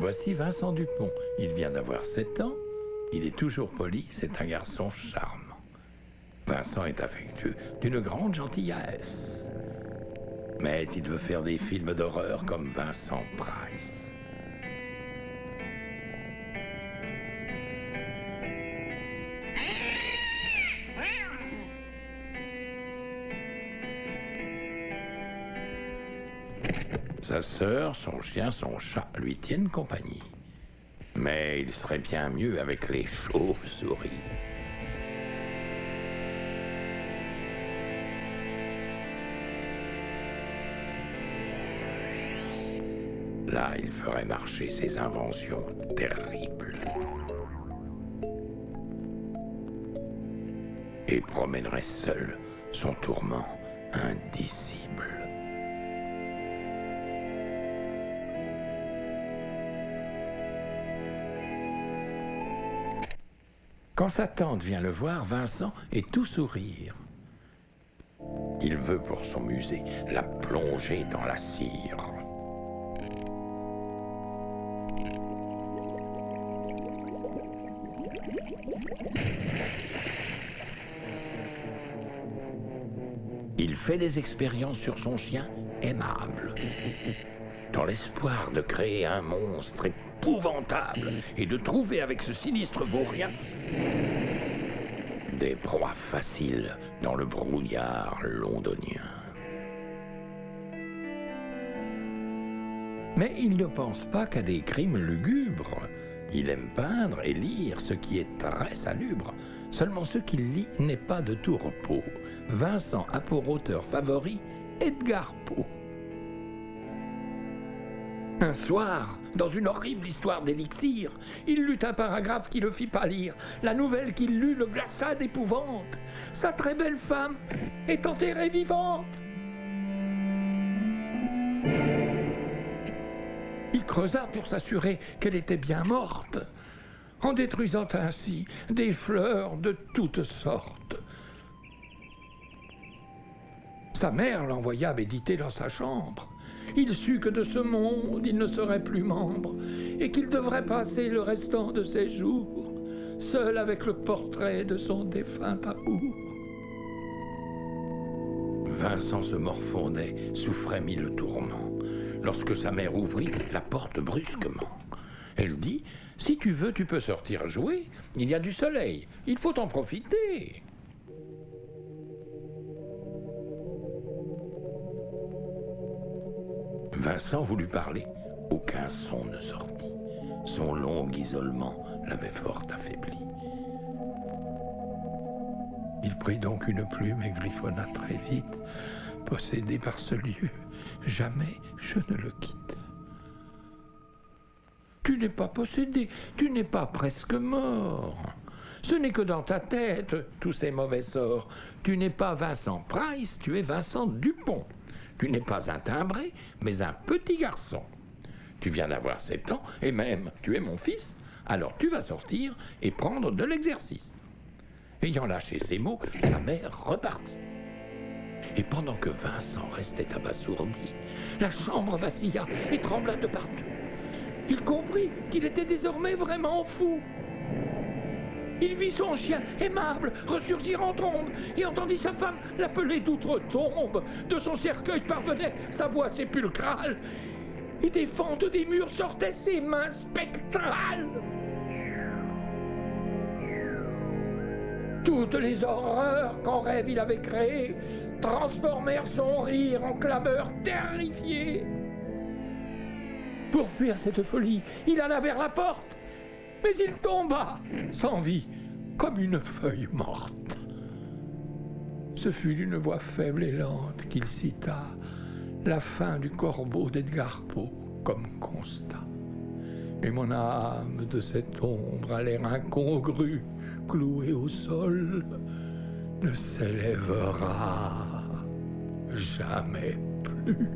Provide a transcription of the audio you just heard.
Voici Vincent Dupont. Il vient d'avoir 7 ans. Il est toujours poli, c'est un garçon charmant. Vincent est affectueux, d'une grande gentillesse. Mais il veut faire des films d'horreur comme Vincent Price. Sa sœur, son chien, son chat lui tiennent compagnie. Mais il serait bien mieux avec les chauves-souris. Là, il ferait marcher ses inventions terribles. Et promènerait seul son tourment indicible. Quand sa tante vient le voir, Vincent est tout sourire. Il veut pour son musée la plonger dans la cire. Il fait des expériences sur son chien aimable, dans l'espoir de créer un monstre épouvantable et de trouver avec ce sinistre vaurien des proies faciles dans le brouillard londonien. Mais il ne pense pas qu'à des crimes lugubres. Il aime peindre et lire, ce qui est très salubre. Seulement ce qu'il lit n'est pas de tout repos. Vincent a pour auteur favori Edgar Poe. Un soir, dans une horrible histoire d'élixir, il lut un paragraphe qui le fit pâlir. La nouvelle qu'il lut le glaça d'épouvante. Sa très belle femme est enterrée vivante. Il creusa pour s'assurer qu'elle était bien morte, en détruisant ainsi des fleurs de toutes sortes. Sa mère l'envoya méditer dans sa chambre. Il sut que de ce monde, il ne serait plus membre et qu'il devrait passer le restant de ses jours seul avec le portrait de son défunt amour. Vincent se morfondait, souffrait mille tourments, lorsque sa mère ouvrit la porte brusquement. Elle dit « Si tu veux, tu peux sortir jouer. Il y a du soleil. Il faut en profiter. » Vincent voulut parler. Aucun son ne sortit. Son long isolement l'avait fort affaibli. Il prit donc une plume et griffonna très vite. Possédé par ce lieu, jamais je ne le quitte. Tu n'es pas possédé, tu n'es pas presque mort. Ce n'est que dans ta tête, tous ces mauvais sorts. Tu n'es pas Vincent Price, tu es Vincent Dupont. Tu n'es pas un timbré, mais un petit garçon. Tu viens d'avoir 7 ans, et même tu es mon fils. Alors tu vas sortir et prendre de l'exercice. Ayant lâché ces mots, sa mère repartit. Et pendant que Vincent restait abasourdi, la chambre vacilla et trembla de partout. Il comprit qu'il était désormais vraiment fou. Il vit son chien aimable ressurgir en trombe et entendit sa femme l'appeler d'outre-tombe. De son cercueil parvenait sa voix sépulcrale et des fentes des murs sortaient ses mains spectrales. Toutes les horreurs qu'en rêve il avait créées transformèrent son rire en clameur terrifiée. Pour fuir cette folie, il alla vers la porte. Mais il tomba, sans vie, comme une feuille morte. Ce fut d'une voix faible et lente qu'il cita la fin du corbeau d'Edgar Poe comme constat. Et mon âme de cette ombre à l'air incongru, clouée au sol, ne s'élèvera jamais plus.